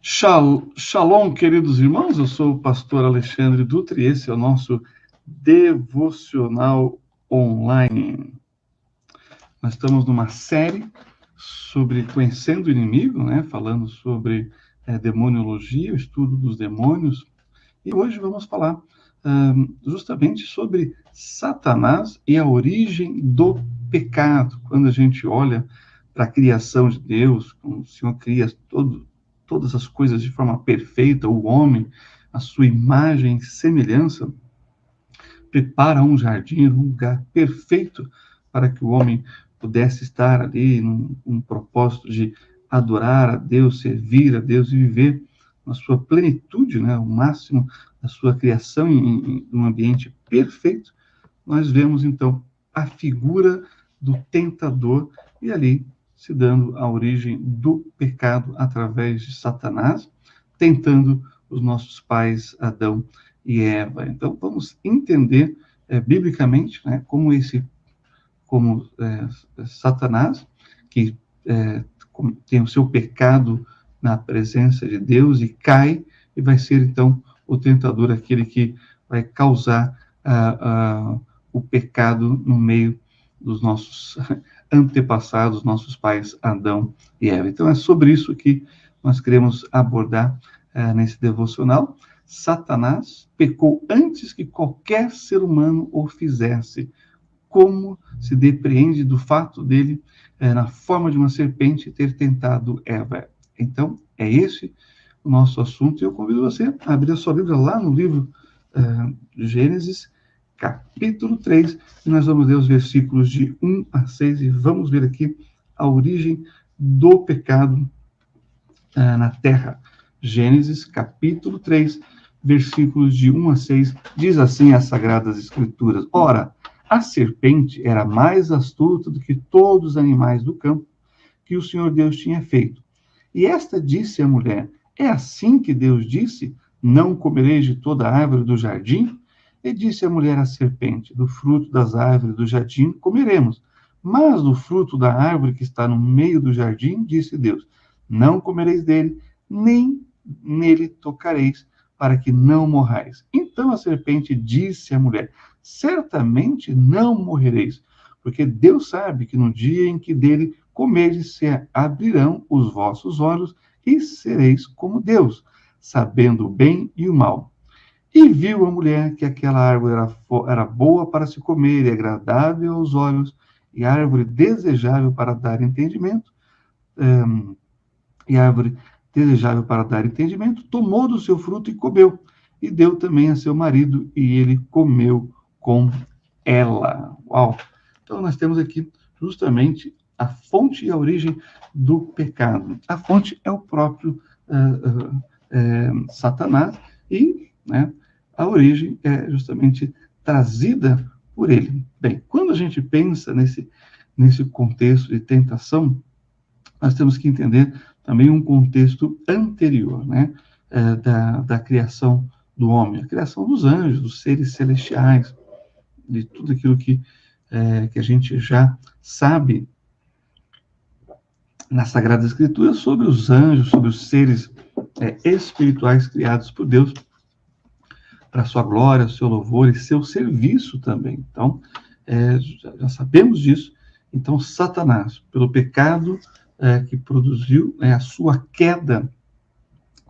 Shalom, queridos irmãos, eu sou o pastor Alexandre Dutra e esse é o nosso devocional online. Nós estamos numa série sobre conhecendo o inimigo, falando sobre demoniologia, o estudo dos demônios, e hoje vamos falar justamente sobre Satanás e a origem do pecado. Quando a gente olha para a criação de Deus, como o Senhor cria todas as coisas de forma perfeita, o homem, a sua imagem e semelhança, prepara um jardim, um lugar perfeito para que o homem pudesse estar ali num propósito de adorar a Deus, servir a Deus e viver na sua plenitude, o máximo da sua criação em um ambiente perfeito. Nós vemos, então, a figura do tentador e ali se dando a origem do pecado através de Satanás, tentando os nossos pais Adão e Eva. Então, vamos entender biblicamente como Satanás, que tem o seu pecado na presença de Deus e cai, e vai ser, então, o tentador, aquele que vai causar o pecado no meio dos nossos antepassados, nossos pais Adão e Eva. Então, é sobre isso que nós queremos abordar nesse devocional. Satanás pecou antes que qualquer ser humano o fizesse. Como se depreende do fato dele, na forma de uma serpente, ter tentado Eva. Então, é esse o nosso assunto, e eu convido você a abrir a sua Bíblia lá no livro Gênesis, capítulo 3, e nós vamos ler os versículos de 1 a 6, e vamos ver aqui a origem do pecado na terra. Gênesis, capítulo 3, versículos de 1 a 6, diz assim as Sagradas Escrituras: Ora, a serpente era mais astuta do que todos os animais do campo que o Senhor Deus tinha feito. E esta disse à mulher: É assim que Deus disse, não comereis de toda a árvore do jardim? E disse a mulher à serpente: Do fruto das árvores do jardim comeremos, mas do fruto da árvore que está no meio do jardim, disse Deus, não comereis dele, nem nele tocareis, para que não morrais. Então a serpente disse à mulher: Certamente não morrereis, porque Deus sabe que no dia em que dele comerdes, se abrirão os vossos olhos e sereis como Deus, sabendo o bem e o mal. E viu a mulher que aquela árvore era boa para se comer e agradável aos olhos, e árvore desejável para dar entendimento, tomou do seu fruto e comeu, e deu também a seu marido, e ele comeu com ela. Uau! Então, nós temos aqui justamente a fonte e a origem do pecado. A fonte é o próprio Satanás, e a origem é justamente trazida por ele. Bem, quando a gente pensa nesse contexto de tentação, nós temos que entender também um contexto anterior, da criação do homem, a criação dos anjos, dos seres celestiais, de tudo aquilo que a gente já sabe na Sagrada Escritura sobre os anjos, sobre os seres espirituais criados por Deus, para sua glória, seu louvor e seu serviço também. Então, já sabemos disso. Então, Satanás, pelo pecado que produziu a sua queda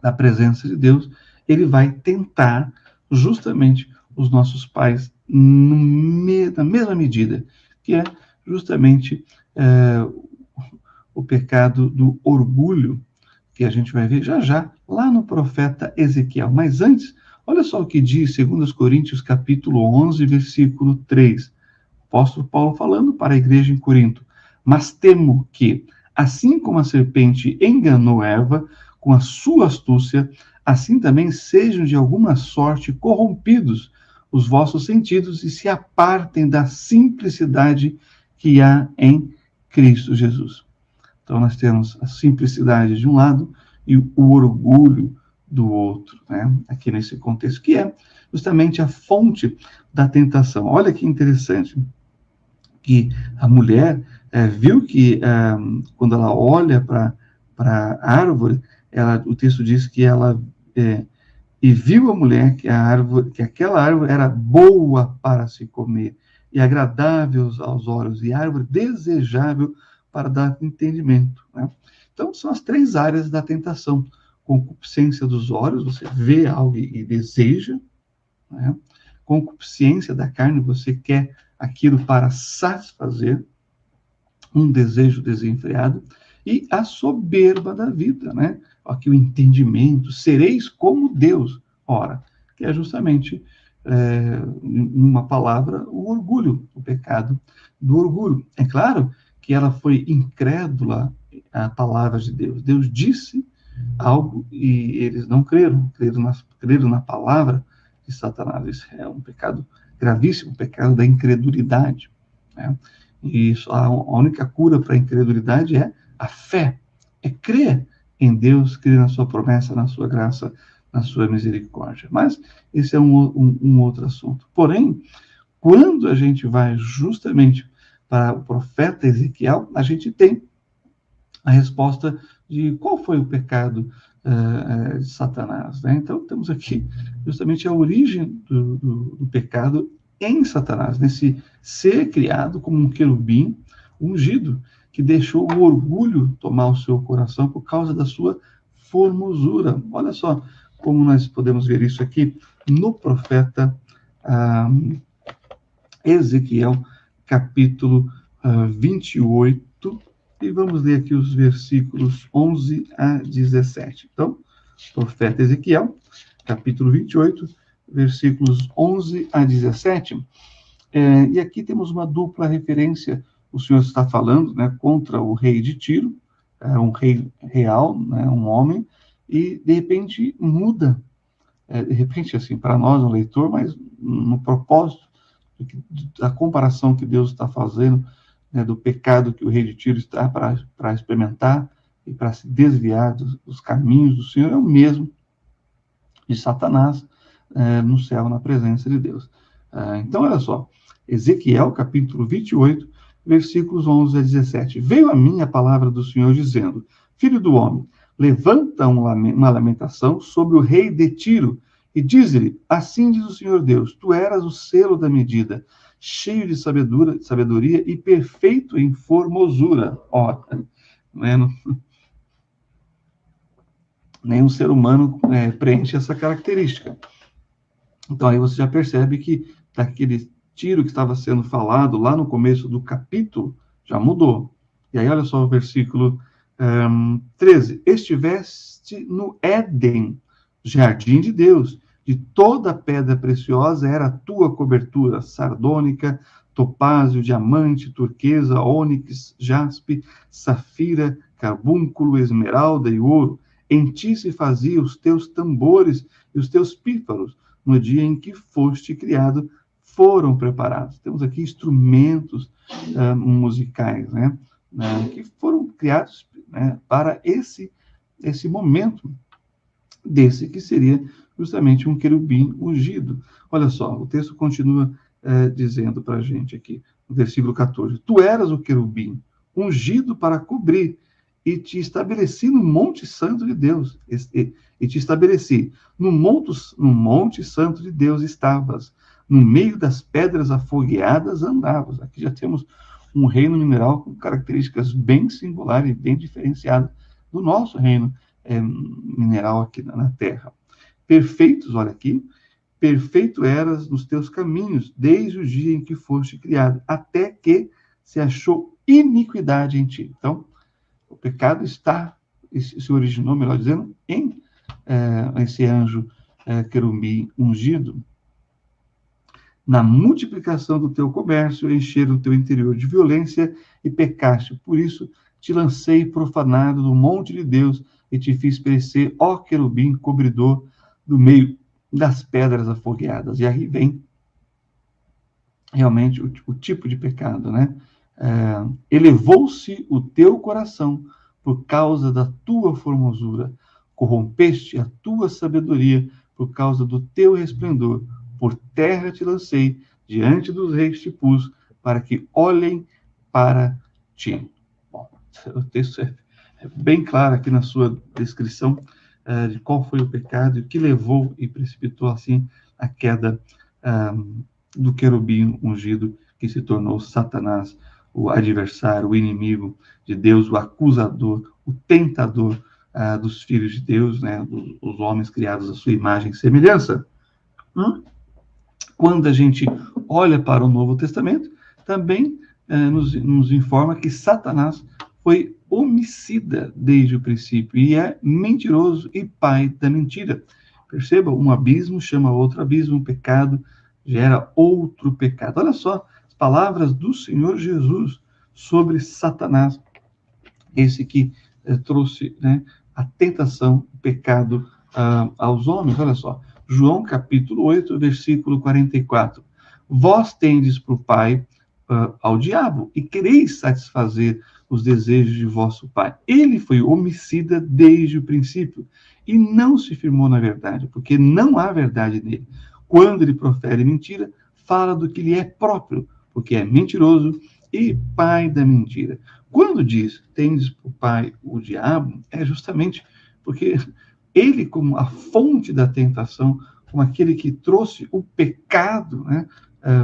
da presença de Deus, ele vai tentar justamente os nossos pais na mesma medida, que é justamente o pecado do orgulho, que a gente vai ver já lá no profeta Ezequiel. Mas antes, olha só o que diz 2 Coríntios, capítulo 11, versículo 3. O apóstolo Paulo falando para a igreja em Corinto: Mas temo que, assim como a serpente enganou Eva com a sua astúcia, assim também sejam de alguma sorte corrompidos os vossos sentidos e se apartem da simplicidade que há em Cristo Jesus. Então, nós temos a simplicidade de um lado e o orgulho do outro, aqui nesse contexto, que é justamente a fonte da tentação. Olha que interessante, que a mulher viu que, quando ela olha para a árvore, o texto diz que ela e viu a mulher que aquela árvore era boa para se comer e agradável aos olhos e árvore desejável para dar entendimento, né? Então, são as três áreas da tentação. Concupiscência dos olhos, você vê algo e deseja, né? Concupiscência da carne, você quer aquilo para satisfazer um desejo desenfreado, e a soberba da vida, né? Aqui o entendimento, sereis como Deus, ora, que é justamente, numa palavra, o orgulho, o pecado do orgulho. É claro que ela foi incrédula à palavra de Deus. Deus disse algo e eles não creram, creram na palavra de Satanás. Isso é um pecado gravíssimo, o pecado da incredulidade, né? E isso, a única cura para a incredulidade é a fé, é crer em Deus, crer na sua promessa, na sua graça, na sua misericórdia. Mas esse é um outro assunto. Porém, quando a gente vai justamente para o profeta Ezequiel, a gente tem a resposta de qual foi o pecado de Satanás, né? Então, temos aqui justamente a origem do pecado em Satanás, nesse ser criado como um querubim ungido, que deixou o orgulho tomar o seu coração por causa da sua formosura. Olha só como nós podemos ver isso aqui no profeta Ezequiel, capítulo 28, e vamos ler aqui os versículos 11 a 17. Então, profeta Ezequiel, capítulo 28, versículos 11 a 17. E aqui temos uma dupla referência. O Senhor está falando, né, contra o rei de Tiro, um rei real, né, um homem, e de repente muda. De repente, assim, para nós, um leitor, mas no propósito da comparação que Deus está fazendo, né, do pecado que o rei de Tiro está para experimentar e para se desviar dos caminhos do Senhor, é o mesmo de Satanás no céu, na presença de Deus. Então, olha só, Ezequiel, capítulo 28, versículos 11 a 17. Veio a mim a palavra do Senhor dizendo: Filho do homem, levanta uma lamentação sobre o rei de Tiro e diz-lhe: assim diz o Senhor Deus, tu eras o selo da medida, cheio de sabedoria e perfeito em formosura. Ora, nenhum ser humano preenche essa característica. Então aí você já percebe que daquele Tiro que estava sendo falado lá no começo do capítulo, já mudou. E aí olha só o versículo 13. Estiveste no Éden, jardim de Deus, de toda pedra preciosa era a tua cobertura, sardônica, topázio, diamante, turquesa, ônix, jaspe, safira, carbúnculo, esmeralda e ouro. Em ti se faziam os teus tambores e os teus pífaros, no dia em que foste criado, foram preparados. Temos aqui instrumentos musicais, né, que foram criados, né, para esse momento desse que seria justamente um querubim ungido. Olha só, o texto continua dizendo para a gente aqui, no versículo 14: Tu eras o querubim ungido para cobrir, e te estabeleci no Monte Santo de Deus, e te estabeleci no monte Santo de Deus estavas, no meio das pedras afogueadas andavas. Aqui já temos um reino mineral com características bem singulares e bem diferenciadas do nosso reino mineral aqui na Terra. Perfeitos, olha aqui, perfeito eras nos teus caminhos, desde o dia em que foste criado, até que se achou iniquidade em ti. Então, o pecado se originou, melhor dizendo, em esse anjo querubim ungido. Na multiplicação do teu comércio, encheram o teu interior de violência e pecaste. Por isso, te lancei profanado no monte de Deus e te fiz perecer, ó querubim cobridor do meio das pedras afogueadas. E aí vem realmente o tipo de pecado, né? Elevou-se o teu coração por causa da tua formosura, corrompeste a tua sabedoria por causa do teu resplendor. Por terra te lancei, diante dos reis te pus, para que olhem para ti. Bom, o texto É bem claro aqui na sua descrição de qual foi o pecado e o que levou e precipitou, assim, a queda do querubim ungido, que se tornou Satanás, o adversário, o inimigo de Deus, o acusador, o tentador dos filhos de Deus, né, os homens criados à sua imagem e semelhança. Quando a gente olha para o Novo Testamento, também nos informa que Satanás foi homicida desde o princípio e é mentiroso e pai da mentira. Perceba, um abismo chama outro abismo, um pecado gera outro pecado. Olha só as palavras do Senhor Jesus sobre Satanás, esse que trouxe, né, a tentação, o pecado aos homens. Olha só, João capítulo 8, versículo 44. Vós tendes por pai ao diabo e quereis satisfazer os desejos de vosso pai. Ele foi homicida desde o princípio e não se firmou na verdade, porque não há verdade nele. Quando ele profere mentira, fala do que lhe é próprio, porque é mentiroso e pai da mentira. Quando diz tendes por pai o diabo, é justamente porque ele, como a fonte da tentação, como aquele que trouxe o pecado, né,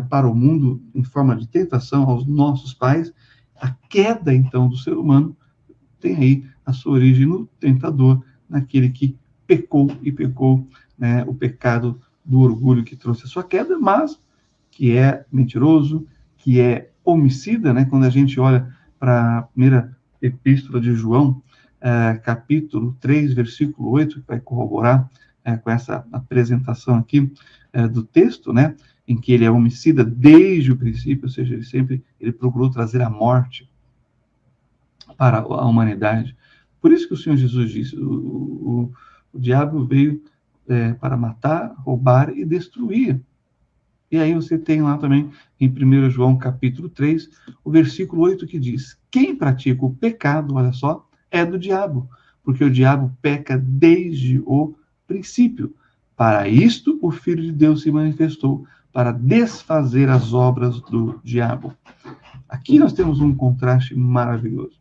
para o mundo em forma de tentação aos nossos pais, a queda, então, do ser humano tem aí a sua origem no tentador, naquele que pecou, né, o pecado do orgulho que trouxe a sua queda, mas que é mentiroso, que é homicida, né? Quando a gente olha para a primeira epístola de João, capítulo 3, versículo 8, que vai corroborar com essa apresentação aqui do texto, né? Em que ele é homicida desde o princípio, ou seja, ele procurou trazer a morte para a humanidade. Por isso que o Senhor Jesus disse, o diabo veio para matar, roubar e destruir. E aí você tem lá também, em 1 João capítulo 3, o versículo 8, que diz: quem pratica o pecado, olha só, é do diabo, porque o diabo peca desde o princípio. Para isto o Filho de Deus se manifestou, para desfazer as obras do diabo. Aqui nós temos um contraste maravilhoso.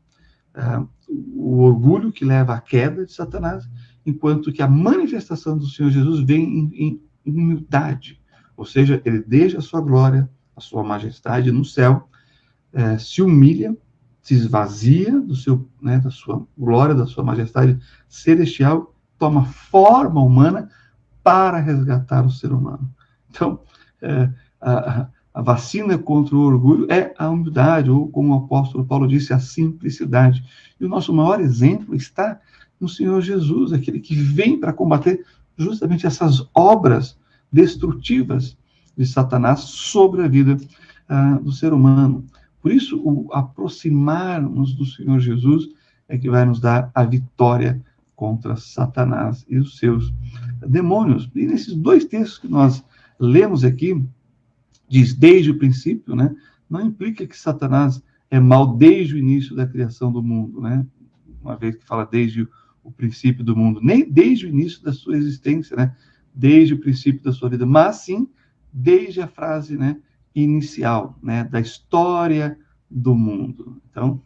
O orgulho que leva à queda de Satanás, enquanto que a manifestação do Senhor Jesus vem em humildade. Ou seja, ele deixa a sua glória, a sua majestade no céu, se humilha, se esvazia da sua glória, da sua majestade celestial, toma forma humana para resgatar o ser humano. Então, a vacina contra o orgulho é a humildade, ou como o apóstolo Paulo disse, a simplicidade. E o nosso maior exemplo está no Senhor Jesus, aquele que vem para combater justamente essas obras destrutivas de Satanás sobre a vida do ser humano. Por isso, o aproximar-nos do Senhor Jesus é que vai nos dar a vitória contra Satanás e os seus demônios. E nesses dois textos que nós lemos aqui, diz desde o princípio, né? Não implica que Satanás é mau desde o início da criação do mundo, né? Uma vez que fala desde o princípio do mundo, nem desde o início da sua existência, né? Desde o princípio da sua vida, mas sim desde a frase, né, inicial, né, da história do mundo. Então,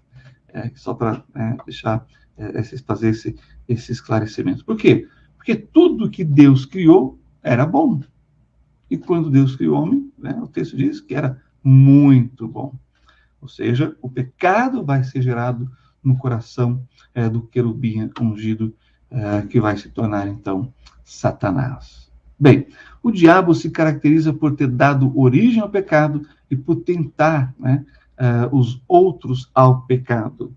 só para deixar fazer esse esclarecimento. Por quê? Porque tudo que Deus criou era bom. E quando Deus criou o homem, né, o texto diz que era muito bom. Ou seja, o pecado vai ser gerado no coração do querubim ungido, que vai se tornar, então, Satanás. Bem, o diabo se caracteriza por ter dado origem ao pecado e por tentar, né, os outros ao pecado.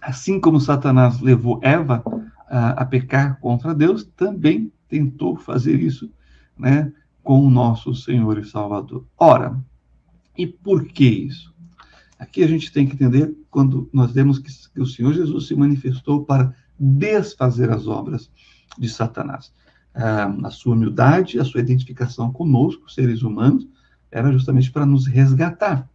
Assim como Satanás levou Eva a pecar contra Deus, também tentou fazer isso, né, com o nosso Senhor e Salvador. Ora, e por que isso? Aqui a gente tem que entender quando nós vemos que o Senhor Jesus se manifestou para desfazer as obras de Satanás. A sua humildade, a sua identificação conosco, seres humanos, era justamente para nos resgatar.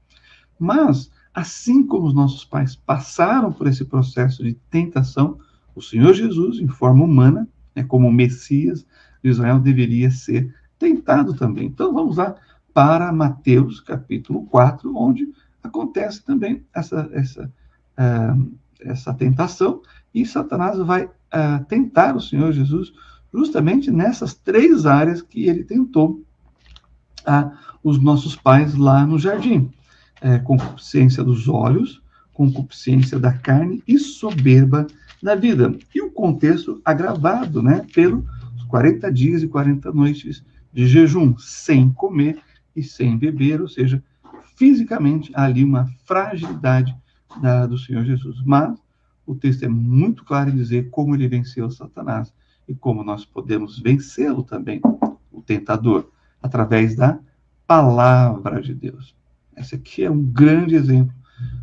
Mas, assim como os nossos pais passaram por esse processo de tentação, o Senhor Jesus, em forma humana, como o Messias de Israel, deveria ser tentado também. Então, vamos lá para Mateus, capítulo 4, onde acontece também essa tentação, e Satanás vai tentar o Senhor Jesus justamente nessas 3 áreas que ele tentou os nossos pais lá no jardim. Concupiscência dos olhos, concupiscência da carne e soberba da vida. E o contexto agravado, né, pelos 40 dias e 40 noites de jejum, sem comer e sem beber, ou seja, fisicamente há ali uma fragilidade do Senhor Jesus. Mas o texto é muito claro em dizer como ele venceu Satanás e como nós podemos vencê-lo também, o tentador, através da palavra de Deus. Esse aqui é um grande exemplo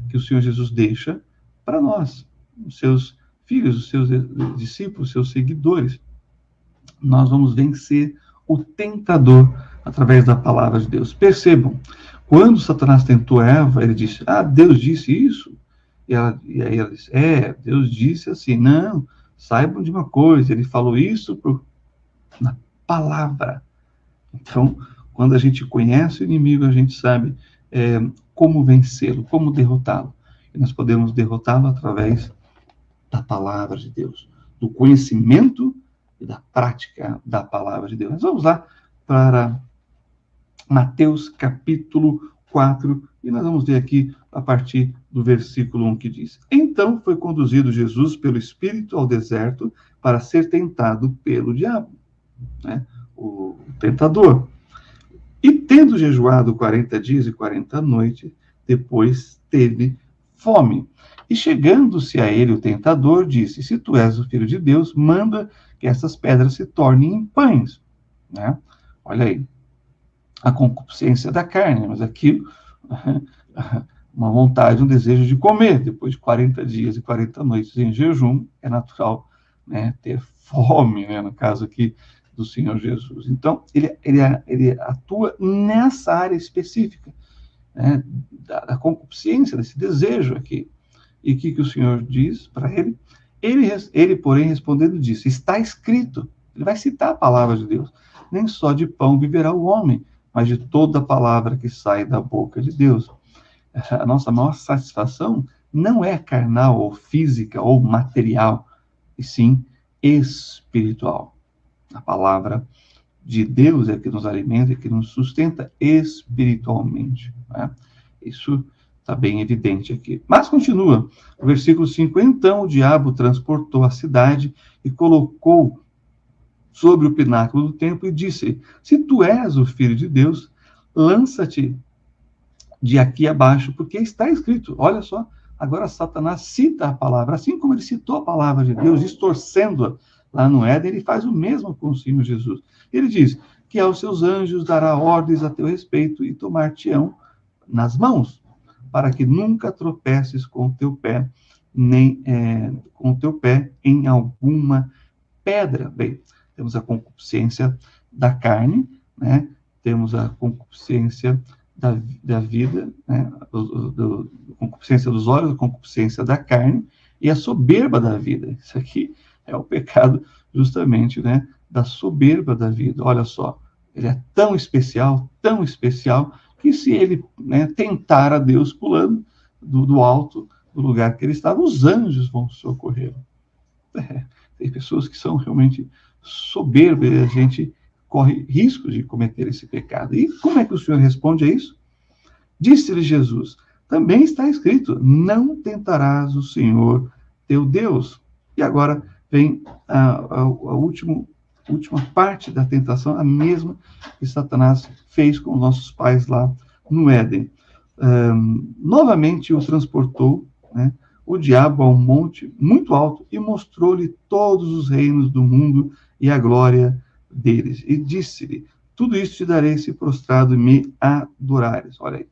que o Senhor Jesus deixa para nós, os seus filhos, os seus discípulos, os seus seguidores. Nós vamos vencer o tentador através da palavra de Deus. Percebam, quando Satanás tentou Eva, ele disse, Deus disse isso? E aí ela disse, Deus disse assim. Não, saibam de uma coisa, ele falou isso na palavra. Então, quando a gente conhece o inimigo, a gente sabe como vencê-lo, como derrotá-lo. E nós podemos derrotá-lo através da palavra de Deus, do conhecimento e da prática da palavra de Deus. Mas vamos lá para Mateus capítulo 4, e nós vamos ver aqui a partir do versículo 1 que diz: Então foi conduzido Jesus pelo Espírito ao deserto para ser tentado pelo diabo, né? O tentador. E tendo jejuado 40 dias e 40 noites, depois teve fome. E chegando-se a ele o tentador, disse, se tu és o Filho de Deus, manda que essas pedras se tornem em pães. Né? Olha aí, a concupiscência da carne, mas aqui uma vontade, um desejo de comer. Depois de 40 dias e 40 noites em jejum, é natural, né, ter fome, né, no caso aqui do Senhor Jesus. Então, ele atua nessa área específica, né, da concupiscência, desse desejo aqui. E o que o Senhor diz para ele? Ele, porém, respondendo, disse, está escrito. Ele vai citar a palavra de Deus. Nem só de pão viverá o homem, mas de toda a palavra que sai da boca de Deus. A nossa maior satisfação não é carnal, ou física, ou material, e sim espiritual. A palavra de Deus é que nos alimenta, que nos sustenta espiritualmente. Né? Isso está bem evidente aqui. Mas continua, o versículo 5, então o diabo transportou a cidade e colocou sobre o pináculo do templo e disse, se tu és o Filho de Deus, lança-te de aqui abaixo, porque está escrito, olha só, agora Satanás cita a palavra, assim como ele citou a palavra de Deus, distorcendo-a lá no Éden, ele faz o mesmo com o Senhor Jesus. Ele diz que aos seus anjos dará ordens a teu respeito e tomar-te-ão nas mãos, para que nunca tropeces com o teu pé, nem com o teu pé em alguma pedra. Bem, temos a concupiscência da carne, né? Temos a concupiscência da vida, né? A concupiscência dos olhos, a concupiscência da carne e a soberba da vida. Isso aqui é o pecado justamente, né, da soberba da vida. Olha só, ele é tão especial, que se ele, né, tentar a Deus pulando do alto do lugar que ele estava, os anjos vão socorrer. Tem pessoas que são realmente soberbas e a gente corre risco de cometer esse pecado. E como é que o Senhor responde a isso? Disse-lhe Jesus, também está escrito, não tentarás o Senhor teu Deus. E agora vem a última parte da tentação, a mesma que Satanás fez com nossos pais lá no Éden. Novamente o transportou, né, o diabo a um monte muito alto e mostrou-lhe todos os reinos do mundo e a glória deles. E disse-lhe, tudo isso te darei se prostrado e me adorares. Olha aí,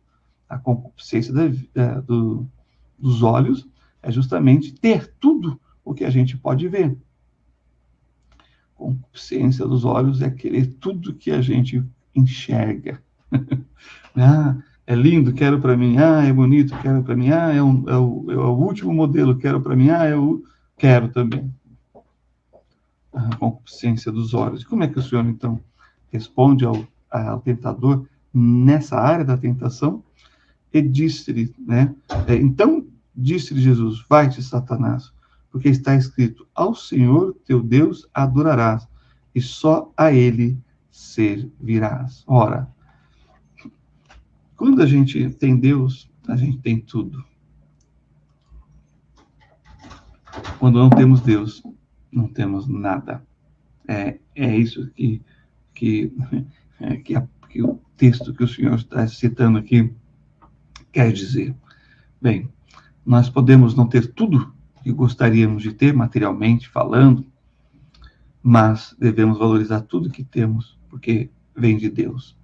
a concupiscência dos olhos é justamente ter tudo o que a gente pode ver. Concupiscência dos olhos é querer tudo que a gente enxerga. É lindo, quero para mim. É bonito, quero para mim. É o último modelo, quero para mim. Eu quero também. A concupiscência dos olhos. E como é que o Senhor, então, responde ao tentador nessa área da tentação? E disse-lhe, né? Então, Disse-lhe Jesus: vai-te, Satanás, porque está escrito: ao Senhor teu Deus adorarás, e só a ele servirás. Ora, quando a gente tem Deus, a gente tem tudo. Quando não temos Deus, não temos nada. É isso que o texto que o Senhor está citando aqui quer dizer. Bem, nós podemos não ter tudo que gostaríamos de ter, materialmente falando, mas devemos valorizar tudo que temos, porque vem de Deus.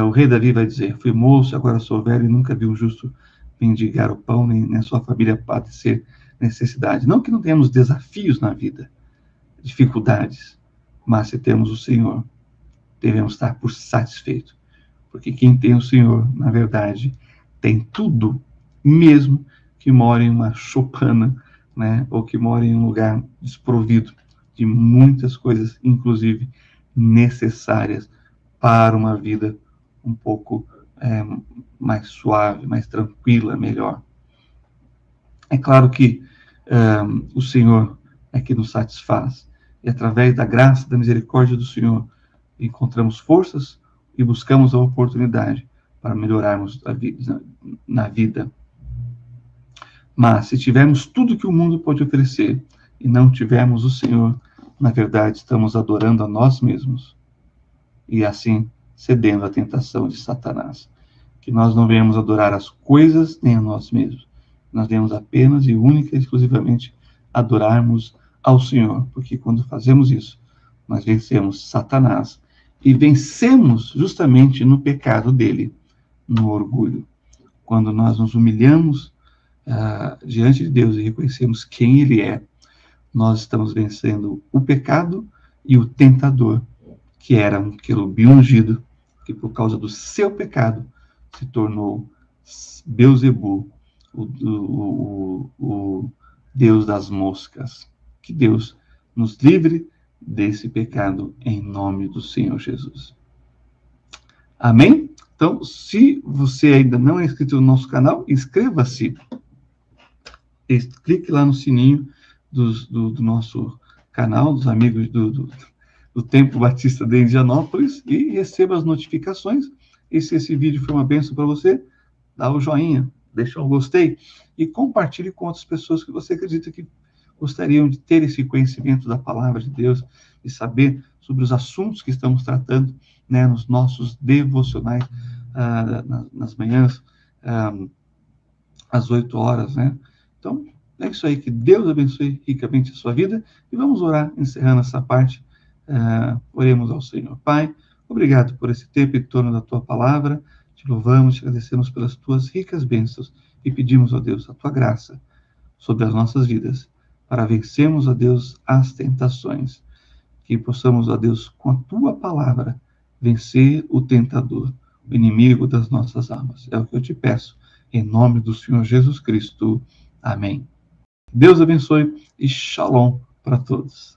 O rei Davi vai dizer: fui moço, agora sou velho e nunca vi um justo mendigar o pão, nem sua família padecer necessidade. Não que não tenhamos desafios na vida, dificuldades, mas se temos o Senhor, devemos estar por satisfeito, porque quem tem o Senhor, na verdade, tem tudo, mesmo que mora em uma choupana, né, ou que mora em um lugar desprovido de muitas coisas, inclusive necessárias para uma vida um pouco mais suave, mais tranquila, melhor. É claro que o Senhor é que nos satisfaz, e através da graça, da misericórdia do Senhor, encontramos forças e buscamos a oportunidade para melhorarmos na vida. Mas se tivermos tudo que o mundo pode oferecer e não tivermos o Senhor, na verdade estamos adorando a nós mesmos e assim cedendo à tentação de Satanás. Que nós não venhamos adorar as coisas nem a nós mesmos. Nós devemos apenas e única e exclusivamente adorarmos ao Senhor, porque quando fazemos isso, nós vencemos Satanás e vencemos justamente no pecado dele, no orgulho. Quando nós nos humilhamos diante de Deus e reconhecemos quem ele é, nós estamos vencendo o pecado e o tentador, que era um querubim ungido, que por causa do seu pecado se tornou Beelzebul, o Deus das moscas. Que Deus nos livre desse pecado em nome do Senhor Jesus. Amém? Então, se você ainda não é inscrito no nosso canal, inscreva-se. Clique lá no sininho do nosso canal, dos amigos do Templo Batista de Indianópolis, e receba as notificações. E se esse vídeo foi uma bênção para você, dá o joinha, deixa o gostei e compartilhe com outras pessoas que você acredita que gostariam de ter esse conhecimento da palavra de Deus e saber sobre os assuntos que estamos tratando, né, nos nossos devocionais, nas manhãs, às 8 horas, né? Então, é isso aí. Que Deus abençoe ricamente a sua vida. E vamos orar, encerrando essa parte. Oremos ao Senhor. Pai, obrigado por esse tempo em torno da tua palavra. Te louvamos, te agradecemos pelas tuas ricas bênçãos e pedimos, ó Deus, a tua graça sobre as nossas vidas, para vencermos, ó Deus, as tentações. Que possamos, ó Deus, com a tua palavra, vencer o tentador, o inimigo das nossas almas. É o que eu te peço, em nome do Senhor Jesus Cristo. Amém. Deus abençoe e shalom para todos.